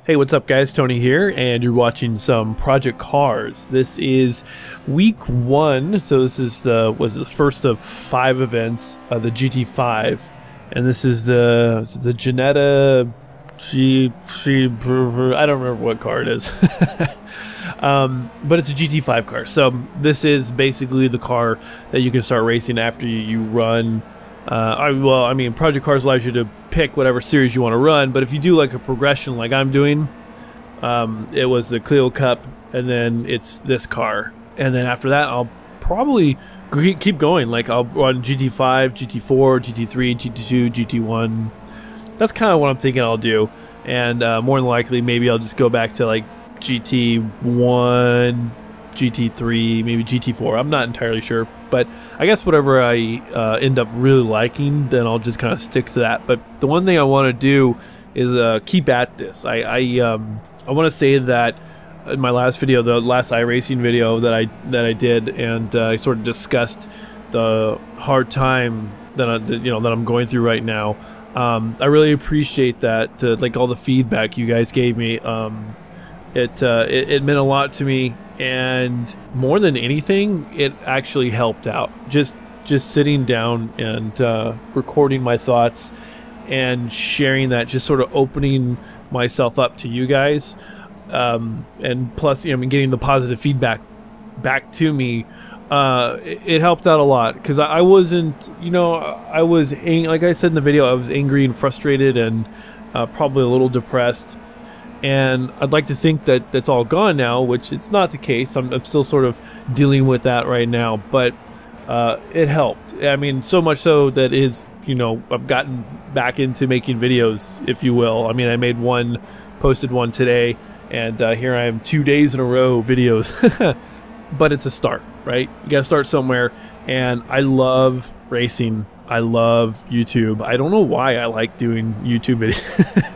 Hey, what's up guys? Tony here, and you're watching some Project Cars. This is week 1, so this is the first of 5 events of the GT5, and this is the Janetta I don't remember what car it is. But it's a GT5 car. So this is basically the car that you can start racing after you run. I mean, Project Cars allows you to pick whatever series you want to run, but if you do like a progression like I'm doing, it was the Clio Cup, and then it's this car, and then after that I'll probably keep going. Like I'll run GT5, GT4, GT3, GT2, GT1. That's kind of what I'm thinking I'll do, and more than likely maybe I'll just go back to like GT1, GT3, maybe GT4. I'm not entirely sure, but I guess whatever I end up really liking, then I'll just kind of stick to that. But the one thing I want to do is keep at this. I want to say that in my last video, the last iRacing video that I did, and I sort of discussed the hard time that I'm going through right now. I really appreciate that, like all the feedback you guys gave me. It meant a lot to me, and more than anything, it actually helped out. Just sitting down and recording my thoughts and sharing that, just sort of opening myself up to you guys, and plus, getting the positive feedback back to me. It helped out a lot, because I wasn't, I was like I said in the video, I was angry and frustrated and probably a little depressed. And I'd like to think that that's all gone now, which it's not the case. I'm still sort of dealing with that right now, but it helped. I mean, so much so that I've gotten back into making videos, if you will. I mean, I made one, posted one today, and here I am 2 days in a row videos. But it's a start, right? You gotta start somewhere, and I love racing. I love YouTube. I don't know why I like doing YouTube videos.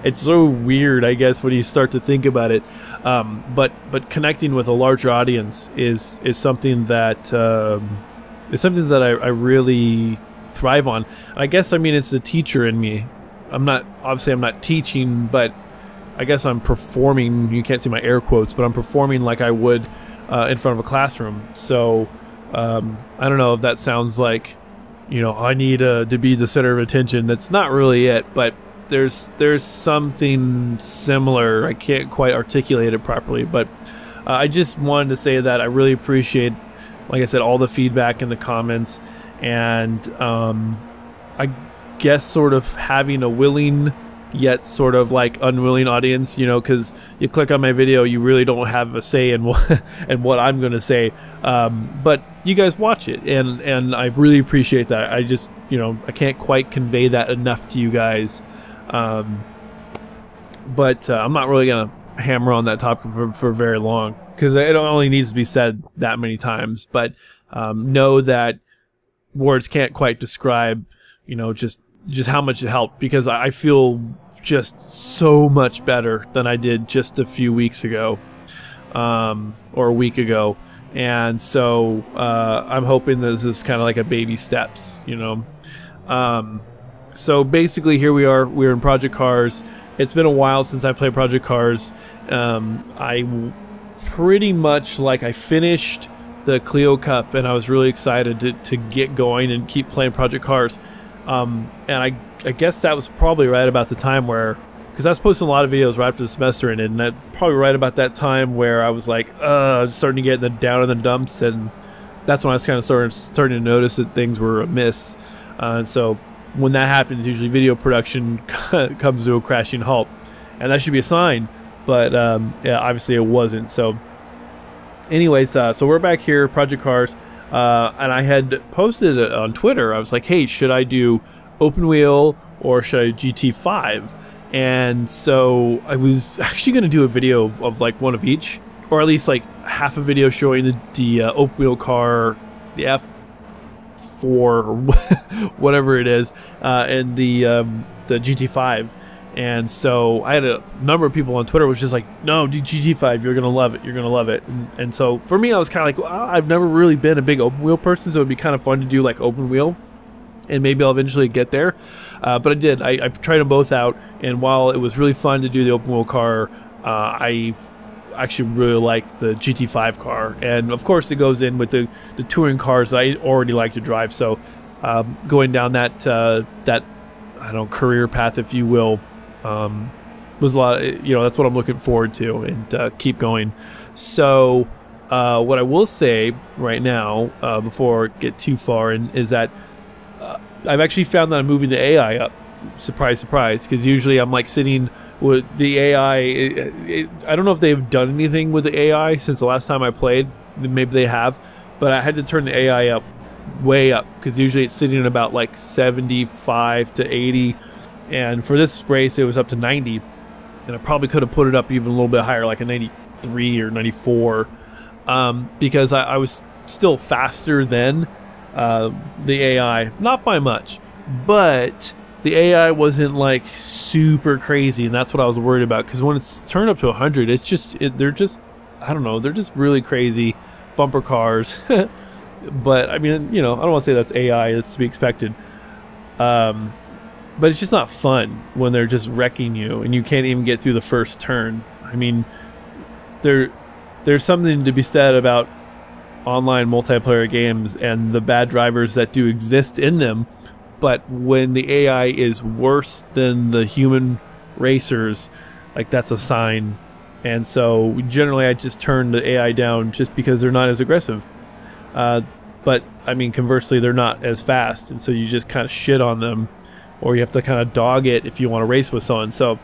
It's so weird, I guess, when you start to think about it. But connecting with a larger audience is something that I really thrive on. And I guess, I mean, it's the teacher in me. I'm not teaching, but I guess I'm performing. You can't see my air quotes, but I'm performing like I would in front of a classroom. So I don't know if that sounds like, I need to be the center of attention. That's not really it, but there's something similar. I can't quite articulate it properly, but I just wanted to say that I really appreciate, like I said, all the feedback in the comments, and I guess sort of having a willing yet sort of like unwilling audience, because you click on my video, you really don't have a say in what I'm going to say, but you guys watch it, and I really appreciate that. I just, I can't quite convey that enough to you guys, but I'm not really going to hammer on that topic for very long, because it only needs to be said that many times. But know that words can't quite describe, just how much it helped, because I feel just so much better than I did just a few weeks ago, or a week ago. And so I'm hoping this is kind of like a baby steps, so basically here we're in Project Cars. It's been a while since I played Project Cars. I pretty much, I finished the Clio Cup, and I was really excited to get going and keep playing Project Cars. And I guess that was probably right about the time where, because I was posting a lot of videos right after the semester ended, and that probably right about that time where I was like, starting to get down in the dumps, and that's when I was kind of starting to notice that things were amiss. And so when that happens, usually video production comes to a crashing halt, and that should be a sign. But yeah, obviously it wasn't. So anyways, so we're back here, Project Cars. And I had posted it on Twitter. I was like, hey, should I do open wheel or should I do GT5? And so I was actually going to do a video of like one of each, or at least like half a video showing the open wheel car, the F4 or whatever it is, and the GT5. And so I had a number of people on Twitter was just like, no, do GT5, you're gonna love it, you're gonna love it. And so for me, I was kind of like, well, I've never really been a big open wheel person, so it'd be kind of fun to do like open wheel. and maybe I'll eventually get there. But I did. I tried them both out, and while it was really fun to do the open wheel car, I actually really like the GT5 car, and of course it goes in with the touring cars that I already like to drive. So going down that that I don't know, career path, if you will, was a lot. That's what I'm looking forward to, and keep going. So what I will say right now, before I get too far, is that I've actually found that I'm moving the AI up. Surprise, surprise, because usually I'm like sitting with the AI. I don't know if they've done anything with the AI since the last time I played. Maybe they have, but I had to turn the AI up, way up, because usually it's sitting at about like 75 to 80, and for this race it was up to 90, and I probably could have put it up even a little bit higher, like a 93 or 94, because I was still faster than the AI, not by much, but the AI wasn't like super crazy, and that's what I was worried about, because when it's turned up to 100, it's just they're just, I don't know, they're just really crazy bumper cars. But I mean, I don't want to say that's AI, that's to be expected, but it's just not fun when they're just wrecking you and you can't even get through the first turn. I mean, there's something to be said about online multiplayer games and the bad drivers that do exist in them, but when the AI is worse than the human racers, like, that's a sign. And so generally I just turn the AI down just because they're not as aggressive, but I mean, conversely, they're not as fast, and so you just kind of shit on them, or you have to kind of dog it if you want to race with someone. So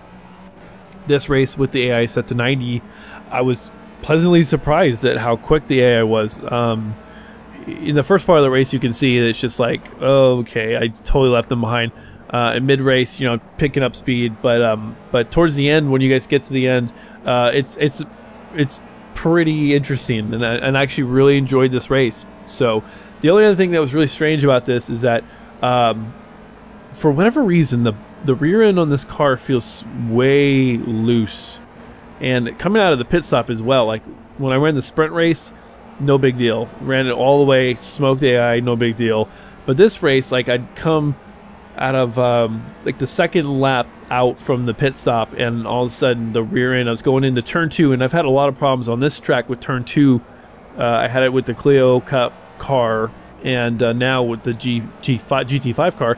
this race with the AI set to 90, I was pleasantly surprised at how quick the AI was. In the first part of the race, you can see that it's just like, oh, okay, I totally left them behind. In mid-race, picking up speed, but towards the end, when you guys get to the end, it's pretty interesting, and I actually really enjoyed this race. So the only other thing that was really strange about this is that for whatever reason, the rear end on this car feels way loose, and coming out of the pit stop as well. Like, when I ran the sprint race, no big deal, ran it all the way, smoked the AI, no big deal. But this race, like, I'd come out of like the second lap out from the pit stop, and all of a sudden the rear end, I was going into turn 2, and I've had a lot of problems on this track with turn 2. I had it with the Clio Cup car, and now with the GT5 car.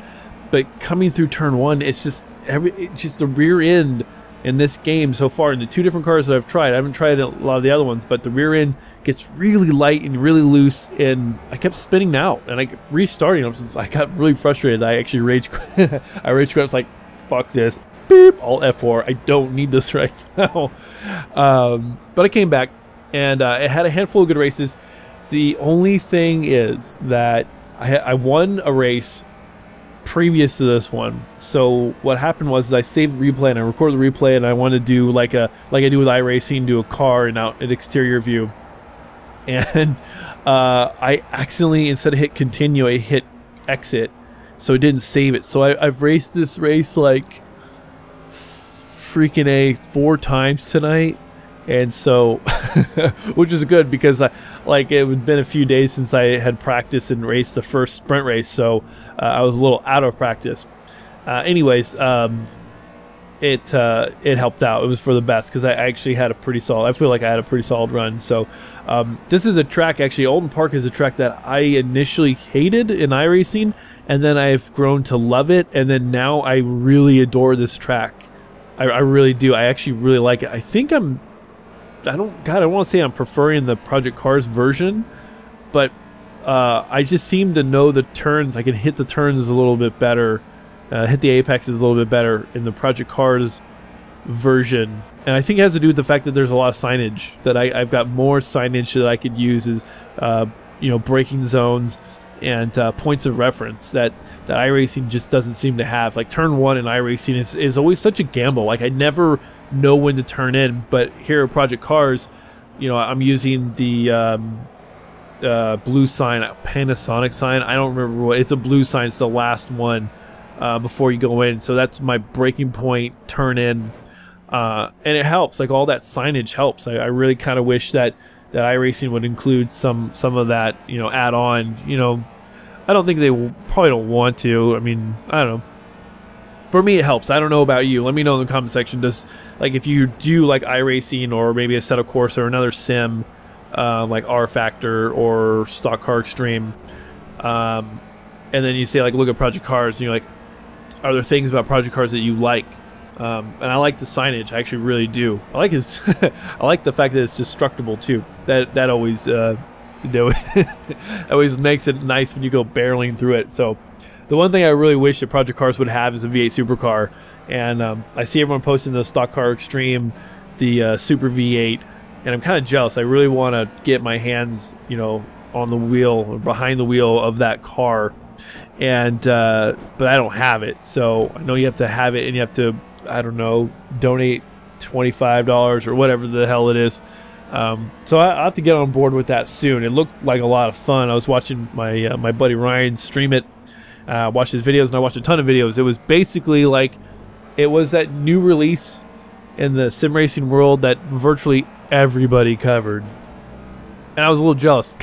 But coming through turn 1, it's just the rear end in this game so far, in the 2 different cars that I've tried. I haven't tried a lot of the other ones, but the rear end gets really light and really loose, and I kept spinning out, and I kept restarting. I got really frustrated. I actually rage quit. I rage quit. I was like, fuck this. Beep. All F4. I don't need this right now. But I came back, and it had a handful of good races. The only thing is that I won a race previous to this one. So what happened was I saved the replay, and I recorded the replay, and I wanted to do like I do with iRacing, do a car and out an exterior view. And I accidentally, instead of hit continue, I hit exit, so it didn't save it. So I've raced this race like freaking 4 times tonight, and so which is good, because it had been a few days since I had practiced and raced the first sprint race, so I was a little out of practice. Anyways, it helped out. It was for the best, because I actually had a pretty solid, I feel like I had a pretty solid run. So this is a track, actually, Oulton Park is a track that I initially hated in iRacing, and then I've grown to love it, and then now I really adore this track. I really do. I actually really like it. I think I don't want to say I'm preferring the Project Cars version, but I just seem to know the turns. I can hit the turns a little bit better, hit the apexes a little bit better in the Project Cars version. And I think it has to do with the fact that there's a lot of signage, that I've got more signage that I could use as braking zones and points of reference that iRacing just doesn't seem to have. Like, turn 1 in iRacing is always such a gamble. Like, I never know when to turn in, but here at Project Cars, I'm using the blue sign, Panasonic sign. I don't remember what it's. A blue sign. It's the last one before you go in. So that's my braking point, turn in, and it helps. Like, all that signage helps. I really kind of wish that iRacing would include some of that, add on, I don't think they probably don't want to. I mean, I don't know. For me, it helps. I don't know about you. Let me know in the comment section. Like if you do like iRacing or maybe a Assetto Corsa or another sim, like R Factor or Stock Car Extreme, and then you say like look at Project Cars, and you're like, are there things about Project Cars that you like? And I like the signage. I actually really do. I like his. I like the fact that it's destructible too. That always always makes it nice when you go barreling through it. So the one thing I really wish that Project Cars would have is a V8 supercar. And I see everyone posting the Stock Car Extreme, the Super V8, and I'm kind of jealous. I really want to get my hands, you know, on the wheel or behind the wheel of that car. And but I don't have it. So I know you have to have it, and you have to, I don't know, donate $25 or whatever the hell it is. So I'll have to get on board with that soon. It looked like a lot of fun. I was watching my my buddy Ryan stream it, watched his videos, and I watched a ton of videos. It was basically like it was that new release in the sim racing world that virtually everybody covered, and I was a little jealous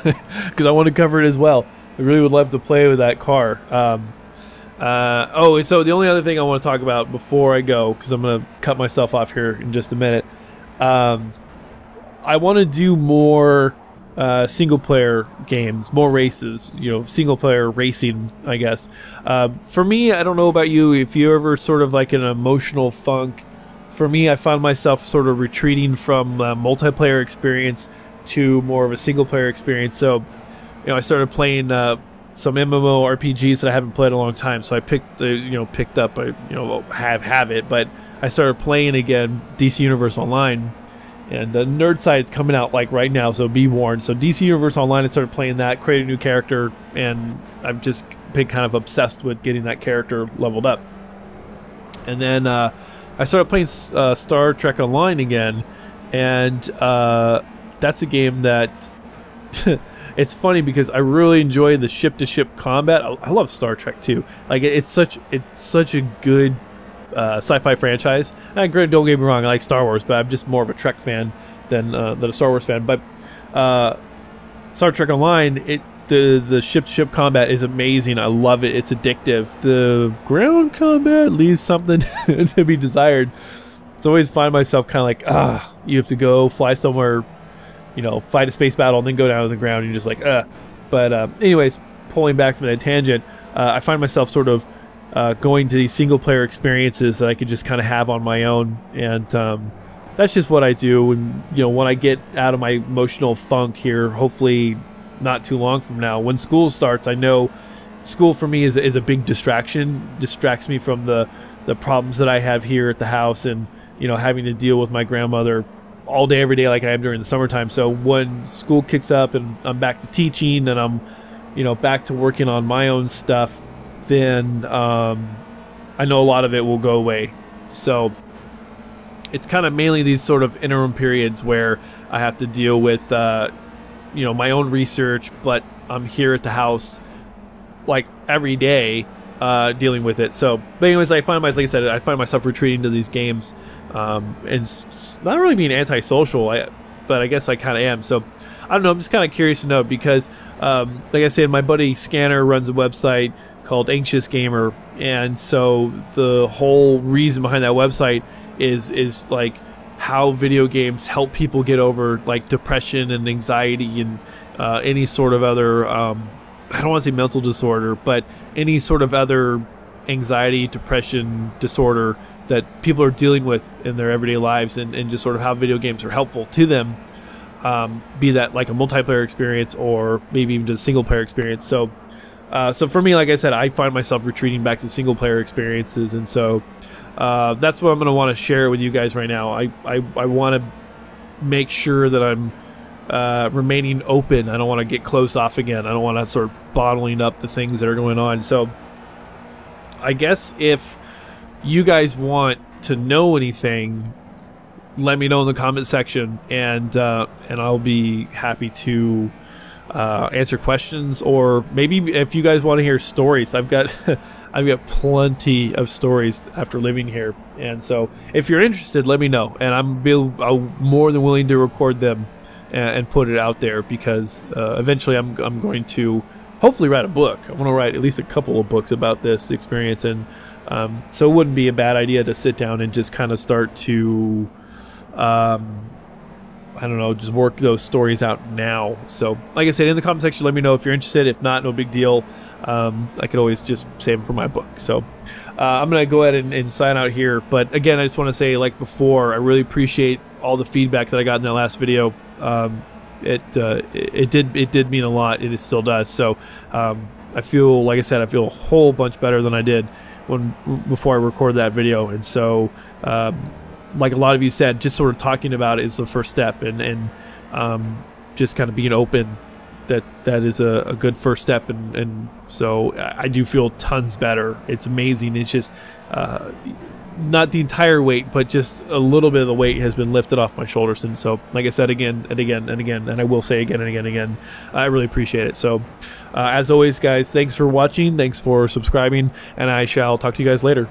because I want to cover it as well. I really would love to play with that car. Oh, and so the only other thing I want to talk about before I go, because I'm going to cut myself off here in just a minute, I want to do more single-player games, more races, you know, single-player racing, I guess. For me, I don't know about you, if you're ever sort of like an emotional funk, for me, I found myself sort of retreating from a multiplayer experience to more of a single-player experience. So, you know, I started playing some MMORPGs that I haven't played in a long time. So I picked up, I have it, but I started playing again DC Universe Online, and the nerd side's coming out like right now, so be warned. So DC Universe Online, I started playing that, created a new character, and I've just been kind of obsessed with getting that character leveled up. And then I started playing Star Trek Online again, and that's a game that it's funny because I really enjoy the ship-to-ship combat. I love Star Trek too. Like it's such a good sci-fi franchise. And don't get me wrong, I like Star Wars, but I'm just more of a Trek fan than a Star Wars fan. But Star Trek Online, the ship-to-ship combat is amazing. I love it. It's addictive. The ground combat leaves something to be desired. So I always find myself kind of like, you have to go fly somewhere, you know, fight a space battle and then go down to the ground, and you're just like, But anyways, pulling back from that tangent, I find myself sort of going to these single-player experiences that I could just kind of have on my own, and that's just what I do. And you know, when I get out of my emotional funk here, hopefully not too long from now, when school starts, I know school for me is a big distraction. Distracts me from the problems that I have here at the house, and you know, having to deal with my grandmother all day every day like I am during the summertime. So when school kicks up and I'm back to teaching, and I'm, you know, back to working on my own stuff, then I know a lot of it will go away. So it's kind of mainly these sort of interim periods where I have to deal with you know, my own research, but I'm here at the house like every day dealing with it. So but anyways, like I said, I find myself retreating to these games, and not really being antisocial, but I guess I kind of am. So I don't know, I'm just kind of curious to know, because like I said, my buddy Scanner runs a website called Anxious Gamer, and so the whole reason behind that website is like how video games help people get over like depression and anxiety and any sort of other I don't want to say mental disorder, but any sort of other anxiety, depression disorder that people are dealing with in their everyday lives, and just sort of how video games are helpful to them, be that like a multiplayer experience or maybe even just a single player experience. So so for me, like I said, I find myself retreating back to single player experiences, and so that's what I'm going to want to share with you guys right now. I want to make sure that I'm remaining open. I don't want to get close off again. I don't want to sort of bottling up the things that are going on. So I guess if you guys want to know anything, let me know in the comment section, and I'll be happy to answer questions, or maybe if you guys want to hear stories. I've got I've got plenty of stories after living here, and so if you're interested, let me know, and I'm more than willing to record them and put it out there, because eventually I'm going to hopefully write a book. I want to write at least a couple of books about this experience, and so it wouldn't be a bad idea to sit down and just kind of start to I don't know, just work those stories out now. So like I said, in the comment section, let me know if you're interested. If not, no big deal. I could always just save them for my book. So I'm gonna go ahead and sign out here, but again, I just want to say, like before, I really appreciate all the feedback that I got in that last video. It did mean a lot. It still does. So I feel, like I said, I feel a whole bunch better than I did before I recorded that video. And so like a lot of you said, just sort of talking about it is the first step, and just kind of being open, that is a good first step. And so I do feel tons better. It's amazing. It's just not the entire weight, but just a little bit of the weight has been lifted off my shoulders. And so, like I said, again and again and again, and I will say again and again and again, I really appreciate it. So as always, guys, thanks for watching, thanks for subscribing, and I shall talk to you guys later.